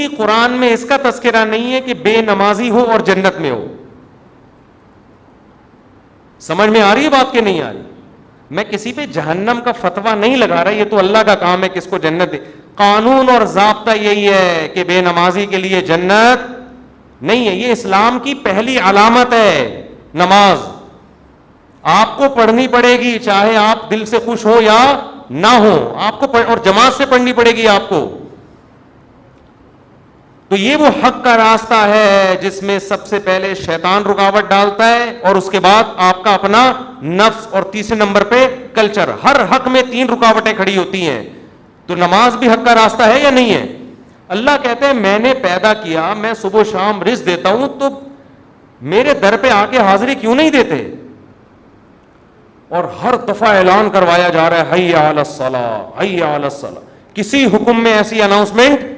بھی قرآن میں اس کا تذکرہ نہیں ہے کہ بے نمازی ہو اور جنت میں ہو. سمجھ میں آ رہی ہے بات کہ نہیں آ رہی؟ میں کسی پہ جہنم کا فتویٰ نہیں لگا رہا, یہ تو اللہ کا کام ہے کس کو جنت دے. قانون اور ضابطہ یہی ہے کہ بے نمازی کے لیے جنت نہیں ہے. یہ اسلام کی پہلی علامت ہے نماز. آپ کو پڑھنی پڑے گی چاہے آپ دل سے خوش ہو یا نہ ہو, آپ کو اور جماعت سے پڑھنی پڑے گی آپ کو. تو یہ وہ حق کا راستہ ہے جس میں سب سے پہلے شیطان رکاوٹ ڈالتا ہے اور اس کے بعد آپ کا اپنا نفس, اور تیسرے نمبر پہ کلچر. ہر حق میں 3 رکاوٹیں کھڑی ہوتی ہیں. تو نماز بھی حق کا راستہ ہے یا نہیں ہے؟ اللہ کہتے ہیں میں نے پیدا کیا, میں صبح و شام رزق دیتا ہوں, تو میرے در پہ آ کے حاضری کیوں نہیں دیتے؟ اور ہر دفعہ اعلان کروایا جا رہا ہے حی علی الصلاۃ حی علی الصلاۃ. کسی حکم میں ایسی اناؤنسمنٹ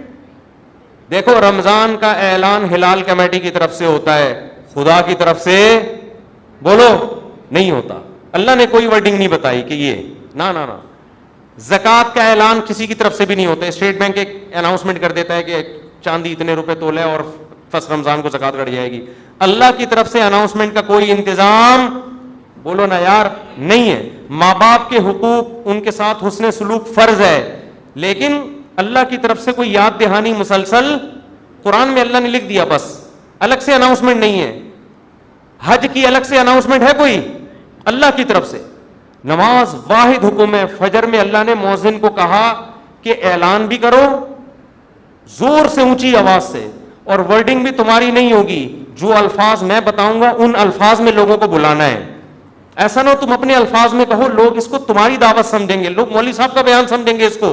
دیکھو, رمضان کا اعلان ہلال کمیٹی کی طرف سے ہوتا ہے, خدا کی طرف سے بولو نہیں ہوتا. اللہ نے کوئی ورڈنگ نہیں بتائی کہ یہ نہ. زکوٰۃ کا اعلان کسی کی طرف سے بھی نہیں ہوتا. اسٹیٹ بینک ایک اناؤنسمنٹ کر دیتا ہے کہ چاندی اتنے روپے تولے اور فرسٹ رمضان کو زکوٰۃ کٹ جائے گی. اللہ کی طرف سے اناؤنسمنٹ کا کوئی انتظام بولو نا یار نہیں ہے. ماں باپ کے حقوق, ان کے ساتھ حسن سلوک فرض ہے, لیکن اللہ کی طرف سے کوئی یاد دہانی مسلسل قرآن میں اللہ نے لکھ دیا, بس الگ سے اناؤنسمنٹ نہیں ہے. حج کی الگ سے اناؤنسمنٹ ہے کوئی؟ اللہ کی طرف سے. نماز واحد حکم ہے. فجر میں اللہ نے مؤذن کو کہا کہ اعلان بھی کرو زور سے, اونچی آواز سے, اور ورڈنگ بھی تمہاری نہیں ہوگی, جو الفاظ میں بتاؤں گا ان الفاظ میں لوگوں کو بلانا ہے. ایسا نہ ہو تم اپنے الفاظ میں کہو, لوگ اس کو تمہاری دعوت سمجھیں گے, لوگ مولوی صاحب کا بیان سمجھیں گے اس کو,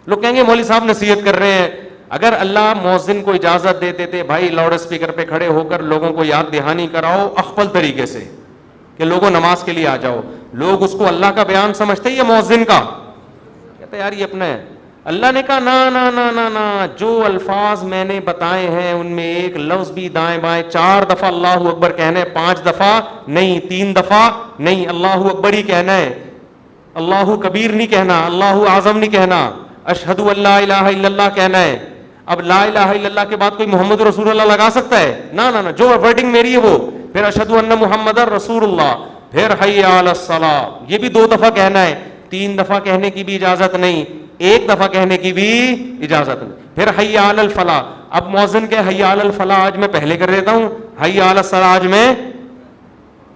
لوگ کہیں گے مولوی صاحب نصیحت کر رہے ہیں. اگر اللہ مؤذن کو اجازت دیتے تھے بھائی لاؤڈ اسپیکر پہ کھڑے ہو کر لوگوں کو یاد دہانی کراؤ اخفل طریقے سے کہ لوگوں نماز کے لیے آ جاؤ, لوگ اس کو اللہ کا بیان سمجھتے یا مؤذن کا؟ کہتے یار یہ اپنا ہے. اللہ نے کہا نا, جو الفاظ میں نے بتائے ہیں ان میں ایک لفظ بھی دائیں بائیں 4 دفعہ اللہ اکبر کہنا ہے, 5 دفعہ نہیں, 3 دفعہ نہیں, اللہ اکبر ہی کہنا ہے, اللہ کبیر نہیں کہنا, اللہ اعظم نہیں کہنا, اشہد ان لا الہ الا اللہ کہنا ہے. اب لا الہ الا اللہ کے بعد کوئی محمد رسول اللہ لگا سکتا ہے؟ نہ, جو ورڈنگ میری ہے وہ, پھر اشہد ان محمد رسول اللہ, پھر حی علی الصلاۃ, یہ بھی 2 دفعہ کہنا ہے, 3 دفعہ کہنے کی بھی اجازت نہیں, 1 دفعہ کہنے کی بھی اجازت نہیں, پھر حی علی الفلاح. اب مؤذن کہ حی علی الفلاح آج میں پہلے کر دیتا ہوں, حی علی الصلاۃ آج میں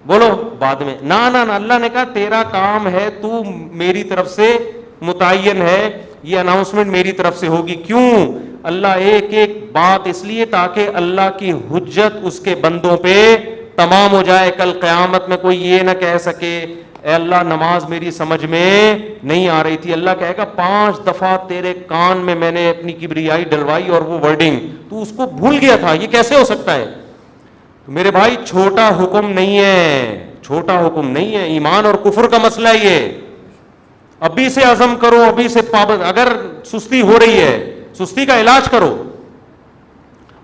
بولو بعد میں. نہ, اللہ نے کہا تیرا کام ہے, تو میری طرف سے متعین ہے, یہ اناؤنسمنٹ میری طرف سے ہوگی. کیوں؟ اللہ ایک ایک بات اس لیے تاکہ اللہ کی حجت اس کے بندوں پہ تمام ہو جائے. کل قیامت میں کوئی یہ نہ کہہ سکے اے اللہ نماز میری سمجھ میں نہیں آ رہی تھی. اللہ کہے گا 5 دفعہ تیرے کان میں نے اپنی کبریائی ڈلوائی اور وہ ورڈنگ تو اس کو بھول گیا تھا, یہ کیسے ہو سکتا ہے؟ تو میرے بھائی چھوٹا حکم نہیں ہے, چھوٹا حکم نہیں ہے, ایمان اور کفر کا مسئلہ یہ. ابھی سے عزم کرو, ابھی سے پابند. اگر سستی ہو رہی ہے سستی کا علاج کرو.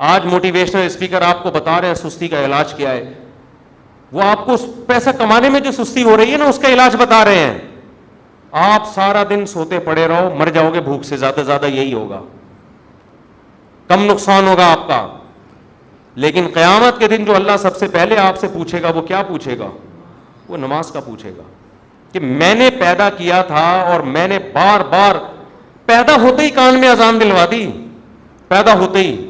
آج موٹیویشنل اسپیکر آپ کو بتا رہے ہیں سستی کا علاج کیا ہے. وہ آپ کو پیسہ کمانے میں جو سستی ہو رہی ہے نا اس کا علاج بتا رہے ہیں. آپ سارا دن سوتے پڑے رہو, مر جاؤ گے بھوک سے, زیادہ زیادہ یہی ہوگا, کم نقصان ہوگا آپ کا. لیکن قیامت کے دن جو اللہ سب سے پہلے آپ سے پوچھے گا وہ کیا پوچھے گا؟ وہ نماز کا پوچھے گا کہ میں نے پیدا کیا تھا اور میں نے بار بار پیدا ہوتے ہی کان میں اذان دلوا دی, پیدا ہوتے ہی.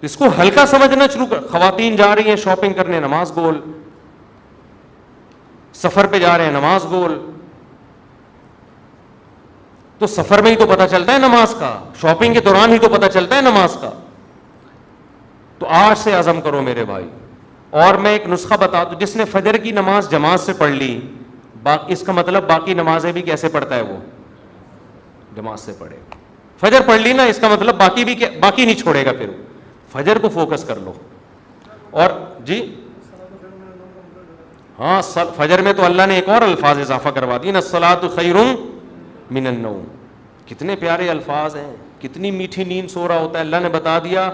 اس کو ہلکا سمجھنا شروع کر. خواتین جا رہی ہیں شاپنگ کرنے, نماز گول. سفر پہ جا رہے ہیں, نماز گول. تو سفر میں ہی تو پتہ چلتا ہے نماز کا, شاپنگ کے دوران ہی تو پتہ چلتا ہے نماز کا. تو آج سے عزم کرو میرے بھائی. اور میں ایک نسخہ بتا دوں, جس نے فجر کی نماز جماعت سے پڑھ لی, اس کا مطلب باقی نمازیں بھی کیسے پڑھتا ہے وہ؟ جماعت سے پڑھے. فجر پڑھ لی نا, اس کا مطلب باقی نہیں چھوڑے گا. پھر فجر کو فوکس کر لو. اور جی ہاں, فجر میں تو اللہ نے ایک اور الفاظ اضافہ کروا دی نا, الصلاۃ خیر من النوم. کتنے پیارے الفاظ ہیں, کتنی میٹھی نیند سو رہا ہوتا ہے. اللہ نے بتا دیا.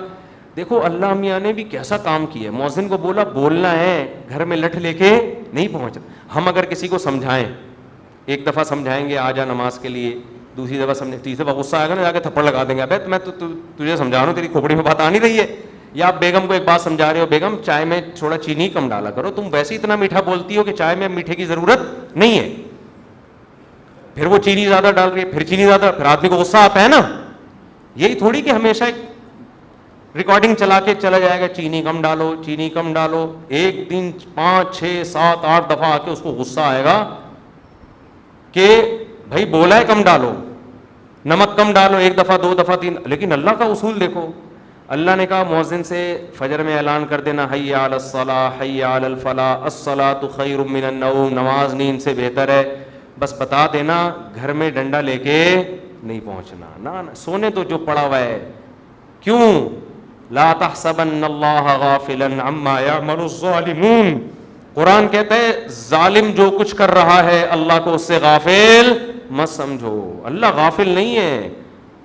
دیکھو اللہ میاں نے بھی کیسا کام کیا. مؤذن کو بولا بولنا ہے, گھر میں لٹھ لے کے نہیں پہنچ. ہم اگر کسی کو سمجھائیں, ایک دفعہ سمجھائیں گے آ جا نماز کے لیے, دوسری دفعہ سمجھے, تیسری دفعہ غصہ آئے گا نا, جا کے تھپڑ لگا دیں گے, ابے میں تجھے سمجھا رہا ہوں, تیری کھوپڑی میں بات آ نہیں رہی ہے. یا آپ بیگم کو ایک بات سمجھا رہے ہو, بیگم چائے میں تھوڑا چینی کم ڈالا کرو, تم ویسے اتنا میٹھا بولتی ہو کہ چائے میں میٹھے کی ضرورت نہیں ہے. پھر وہ چینی زیادہ ڈال رہی ہے, پھر چینی زیادہ, پھر آدمی کو غصہ آتا ہے نا. یہی تھوڑی کہ ہمیشہ ایک ریکارڈنگ چلا کے چلا جائے گا, چینی کم ڈالو, چینی کم ڈالو. ایک دن 5 6 7 8 دفعہ آ کے اس کو غصہ آئے گا کہ بھائی بولا ہے کم ڈالو, نمک کم ڈالو, 1 دفعہ 2 دفعہ 3. لیکن اللہ کا اصول دیکھو, اللہ نے کہا مؤذن سے فجر میں اعلان کر دینا, حی علی الصلاۃ حی علی الفلاح الصلاۃ خیر من النوم, نماز نیند سے بہتر ہے. بس بتا دینا, گھر میں ڈنڈا لے کے نہیں پہنچنا, نہ سونے تو جو پڑا ہوا ہے. کیوں؟ لا تحسبن اللہ غافلا عما یعمل الظالمون. قرآن کہتا ہے ظالم جو کچھ کر رہا ہے اللہ کو اس سے غافل مت سمجھو. اللہ غافل نہیں ہے,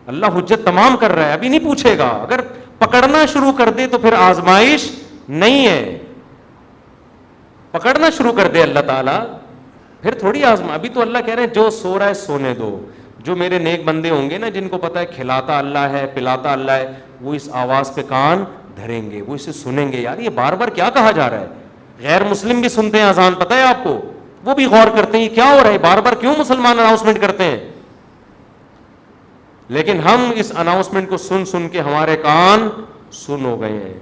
اللہ حجت تمام کر رہا ہے, ابھی نہیں پوچھے گا. اگر پکڑنا شروع کر دے تو پھر آزمائش نہیں ہے. پکڑنا شروع کر دے اللہ تعالیٰ پھر تھوڑی آزما. ابھی تو اللہ کہہ رہے ہیں جو سو رہا ہے سونے دو. جو میرے نیک بندے ہوں گے نا, جن کو پتا ہے کھلاتا اللہ ہے پلاتا اللہ ہے, وہ اس آواز پہ کان دھریں گے, وہ اسے سنیں گے. یار یہ بار بار کیا کہا جا رہا ہے؟ غیر مسلم بھی سنتے ہیں اذان, پتہ ہے آپ کو, وہ بھی غور کرتے ہیں یہ کیا ہو رہا ہے, بار بار کیوں مسلمان اناؤنسمنٹ کرتے ہیں. لیکن ہم اس اناؤنسمنٹ کو سن سن کے ہمارے کان سن ہو گئے ہیں.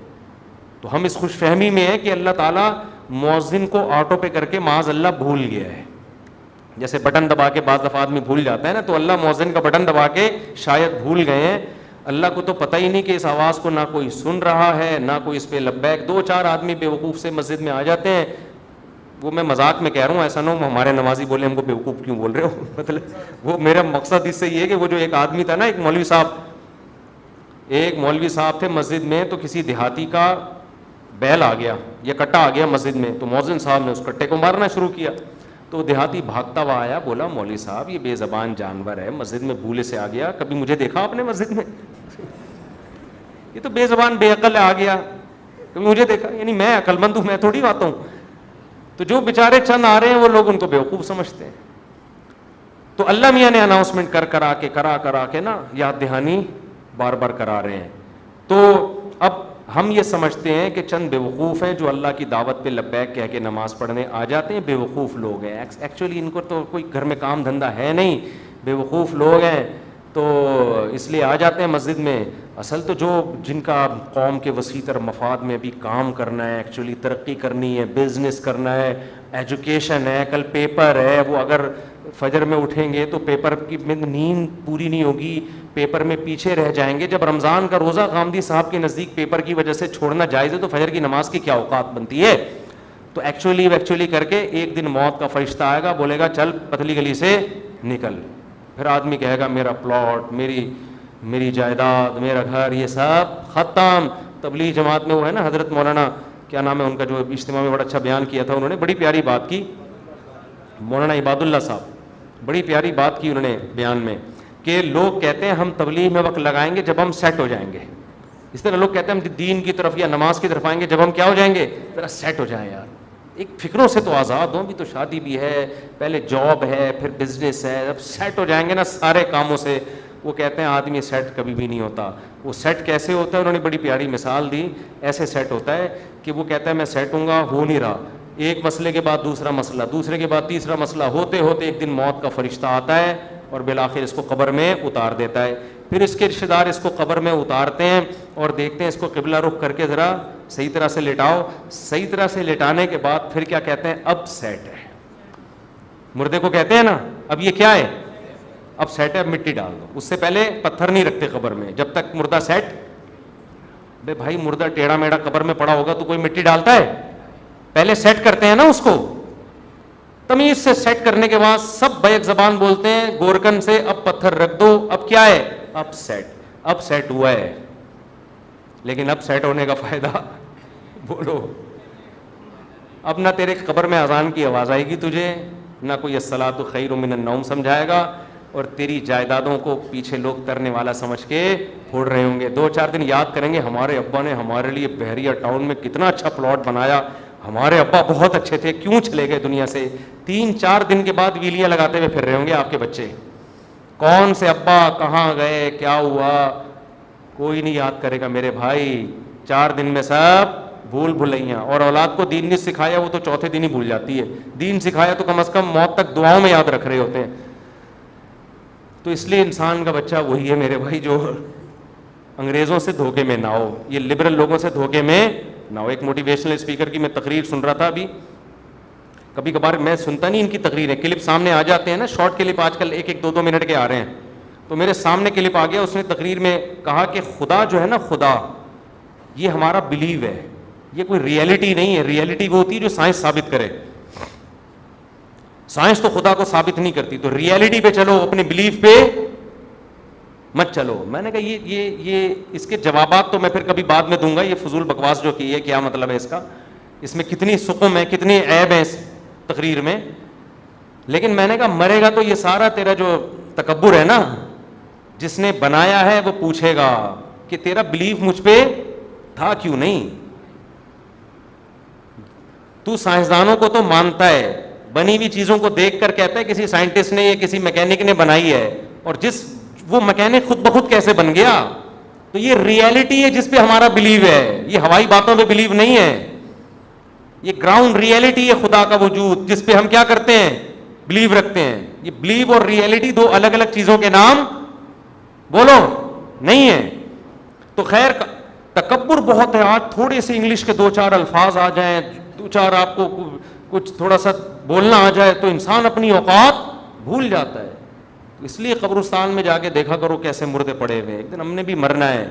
تو ہم اس خوش فہمی میں ہیں کہ اللہ تعالیٰ مؤذن کو آٹو پہ کر کے معاذ اللہ بھول گیا ہے. جیسے بٹن دبا کے بعض دفعہ آدمی بھول جاتا ہے نا, تو اللہ مؤذن کا بٹن دبا کے شاید بھول گئے ہیں. اللہ کو تو پتہ ہی نہیں کہ اس آواز کو نہ کوئی سن رہا ہے نہ کوئی اس پہ لبیک. 2-4 آدمی بیوقوف سے مسجد میں آ جاتے ہیں. وہ میں مذاق میں کہہ رہا ہوں, ایسا نہ ہو ہمارے نمازی بولے ہم کو بیوقوف کیوں بول رہے ہو. مطلب وہ میرا مقصد اس سے یہ ہے کہ وہ جو ایک آدمی تھا نا, ایک مولوی صاحب تھے مسجد میں, تو کسی دیہاتی کا بیل آ گیا یا کٹا آ گیا مسجد میں, تو مؤذن صاحب نے اس کٹے کو مارنا شروع کیا. تو دیہاتی بھاگتا ہوا آیا, بولا مولوی صاحب یہ بے زبان جانور ہے, مسجد میں بھولے سے آ گیا, کبھی مجھے دیکھا آپ نے مسجد میں؟ یہ تو بے زبان بے عقل آ گیا, کبھی مجھے دیکھا؟ یعنی میں عقل مند ہوں, میں تھوڑی آتا ہوں. تو جو بیچارے چند آ رہے ہیں وہ لوگ ان کو بیوقوف سمجھتے ہیں. تو اللہ میاں نے اناؤنسمنٹ کرا کے نا یاد دہانی بار بار کرا رہے ہیں. تو اب ہم یہ سمجھتے ہیں کہ چند بیوقوف ہیں جو اللہ کی دعوت پہ لبیک کہہ کے نماز پڑھنے آ جاتے ہیں. بیوقوف لوگ ہیں, ایکچولی ان کو تو کوئی گھر میں کام دھندا ہے نہیں, بیوقوف لوگ ہیں تو اس لیے آ جاتے ہیں مسجد میں. اصل تو جو جن کا قوم کے وسیع تر مفاد میں بھی کام کرنا ہے, ایکچولی ترقی کرنی ہے, بزنس کرنا ہے, ایجوکیشن ہے, کل پیپر ہے, وہ اگر فجر میں اٹھیں گے تو پیپر کی نیند پوری نہیں ہوگی, پیپر میں پیچھے رہ جائیں گے. جب رمضان کا روزہ غامدی صاحب کے نزدیک پیپر کی وجہ سے چھوڑنا جائز ہے تو فجر کی نماز کی کیا اوقات بنتی ہے؟ تو ایکچولی کر کے ایک دن موت کا فرشتہ آئے گا, بولے گا چل پتلی گلی سے نکل. پھر آدمی کہے گا میرا پلاٹ, میری جائیداد, میرا گھر, یہ سب ختم. تبلیغ جماعت میں وہ ہے نا حضرت مولانا کیا نام ہے ان کا, جو اجتماع میں بڑا اچھا بیان کیا تھا, انہوں نے بڑی پیاری بات کی, مولانا عباد اللہ صاحب, بڑی پیاری بات کی انہوں نے بیان میں, کہ لوگ کہتے ہیں ہم تبلیغ میں وقت لگائیں گے جب ہم سیٹ ہو جائیں گے. اس طرح لوگ کہتے ہیں ہم دین کی طرف یا نماز کی طرف آئیں گے جب ہم کیا ہو جائیں گے, ذرا سیٹ ہو جائیں. یار ایک فکروں سے تو آزاد ہوں, بھی تو شادی بھی ہے, پہلے جاب ہے, پھر بزنس ہے, جب سیٹ ہو جائیں گے نا سارے کاموں سے. وہ کہتے ہیں آدمی سیٹ کبھی بھی نہیں ہوتا. وہ سیٹ کیسے ہوتا ہے؟ انہوں نے بڑی پیاری مثال دی. ایسے سیٹ ہوتا ہے کہ وہ کہتا ہے میں سیٹ ہوں گا, ہو نہیں رہا, ایک مسئلے کے بعد دوسرا مسئلہ, دوسرے کے بعد تیسرا مسئلہ, ہوتے ہوتے ایک دن موت کا فرشتہ آتا ہے اور بالآخر اس کو قبر میں اتار دیتا ہے. پھر اس کے رشتہ دار اس کو قبر میں اتارتے ہیں اور دیکھتے ہیں اس کو قبلہ رخ کر کے ذرا صحیح طرح سے لٹاؤ. صحیح طرح سے لٹانے کے بعد پھر کیا کہتے ہیں؟ اب سیٹ ہے. مردے کو کہتے ہیں نا اب یہ کیا ہے؟ اب سیٹ ہے, اب مٹی ڈال دو. اس سے پہلے پتھر نہیں رکھتے قبر میں جب تک مردہ سیٹ. بے بھائی مردہ ٹیڑھا میڑھا قبر میں پڑا ہوگا تو کوئی مٹی ڈالتا ہے؟ پہلے سیٹ کرتے ہیں نا اس کو. تمیز سے سیٹ کرنے کے بعد سب بیک زبان بولتے ہیں گورکن سے, اب پتھر رکھ دو. اب کیا ہے؟ اب سیٹ ہوا ہے. لیکن اب سیٹ ہونے کا فائدہ بولو, اب نہ تیرے قبر میں اذان کی آواز آئے گی تجھے, نہ کوئی الصلاۃ خیر من النوم سمجھائے گا, اور تیری جائیدادوں کو پیچھے لوگ ترنے والا سمجھ کے پھوڑ رہے ہوں گے. 2-4 دن یاد کریں گے ہمارے ابا نے ہمارے لیے بحریہ ٹاؤن میں کتنا اچھا پلاٹ بنایا, ہمارے ابا بہت اچھے تھے, کیوں چلے گئے دنیا سے. 3-4 دن کے بعد ویلیاں لگاتے ہوئے پھر رہے ہوں گے آپ کے بچے. کون سے ابا کہاں گئے, کیا ہوا, کوئی نہیں یاد کرے گا میرے بھائی. 4 دن میں سب بھول بھلائیاں. اور اولاد کو دین نہیں سکھایا وہ تو چوتھے دن ہی بھول جاتی ہے. دین سکھایا تو کم از کم موت تک دعاؤں میں یاد رکھ رہے ہوتے ہیں. تو اس لیے انسان کا بچہ وہی ہے میرے بھائی جو انگریزوں سے دھوکے میں نہ ہو, یہ لبرل لوگوں سے دھوکے میں نہ ہو. ایک موٹیویشنل اسپیکر کی میں تقریر سن رہا تھا ابھی. کبھی کبھار میں سنتا نہیں ان کی تقریریں, کلپ سامنے آ جاتے ہیں نا, شارٹ کلپ آج کل 1-1, 2-2 منٹ کے آ رہے ہیں. تو میرے سامنے کلپ آ گیا, اس نے تقریر میں کہا کہ خدا جو ہے نا, خدا یہ ہمارا بلیو ہے, یہ کوئی ریئلٹی نہیں ہے. ریئلٹی وہ ہوتی ہے جو سائنس ثابت کرے. سائنس تو خدا کو ثابت نہیں کرتی, تو ریئلٹی پہ چلو, اپنے بلیف پہ مت چلو. میں نے کہا یہ اس کے جوابات تو میں پھر کبھی بعد میں دوں گا. یہ فضول بکواس جو کی ہے, کیا مطلب ہے اس کا, اس میں کتنی سقم ہے, کتنی عیب ہے اس تقریر میں. لیکن میں نے کہا مرے گا تو یہ سارا تیرا جو تکبر ہے نا, جس نے بنایا ہے وہ پوچھے گا کہ تیرا بلیف مجھ پہ تھا کیوں نہیں. تو سائنسدانوں کو تو مانتا ہے, بنی ہوئی چیزوں کو دیکھ کر کہتا ہے کسی سائنٹسٹ نے یا کسی میکینک نے بنائی ہے, اور وہ میکینک خود بخود کیسے بن گیا. تو یہ ریئلٹی ہے جس پہ ہمارا بلیو ہے, یہ ہوائی باتوں پہ بلیو نہیں ہے. یہ گراؤنڈ ریئلٹی ہے خدا کا وجود, جس پہ ہم کیا کرتے ہیں, بلیو رکھتے ہیں. یہ بلیو اور ریئلٹی دو الگ الگ چیزوں کے نام بولو نہیں ہے. تو خیر تکبر بہت ہے. آج تھوڑے سے انگلش کے 2-4 الفاظ آ جائیں, 2-4 آپ کو کچھ تھوڑا سا بولنا آ جائے تو انسان اپنی اوقات بھول جاتا ہے. اس لیے قبرستان میں جا کے دیکھا کرو کیسے مردے پڑے ہوئے. ایک دن ہم نے بھی مرنا ہے,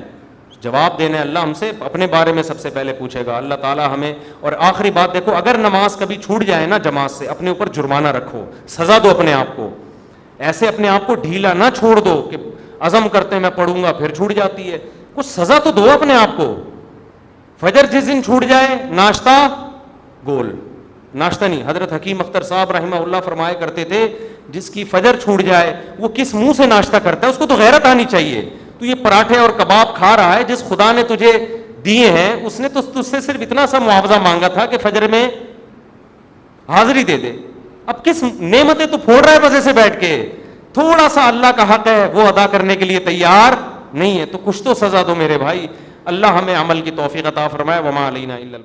جواب دینا ہے. اللہ ہم سے اپنے بارے میں سب سے پہلے پوچھے گا, اللہ تعالیٰ ہمیں. اور آخری بات دیکھو, اگر نماز کبھی چھوٹ جائے نا جماعت سے, اپنے اوپر جرمانہ رکھو, سزا دو اپنے آپ کو. ایسے اپنے آپ کو ڈھیلا نہ چھوڑ دو کہ عزم کرتے ہیں میں پڑھوں گا پھر چھوٹ جاتی ہے. کچھ سزا تو دو اپنے آپ کو. فجر جس دن چھوٹ جائے, ناشتہ گول, ناشتہ نہیں. حضرت حکیم اختر صاحب رحمہ اللہ فرمایا کرتے تھے, جس کی فجر چھوٹ جائے وہ کس منہ سے ناشتہ کرتا ہے, اس کو تو غیرت آنی چاہیے. تو یہ پراٹھے اور کباب کھا رہا ہے, جس خدا نے تجھے دیے ہیں اس نے تو تجھ سے صرف اتنا سا معاوضہ مانگا تھا کہ فجر میں حاضری دے دے. اب کس نعمتیں تو پھوڑ رہا ہے مزے سے بیٹھ کے, تھوڑا سا اللہ کا حق ہے وہ ادا کرنے کے لیے تیار نہیں ہے. تو کچھ تو سزا دو میرے بھائی. اللہ ہمیں عمل کی توفیق عطا فرمائے. وما علینا الا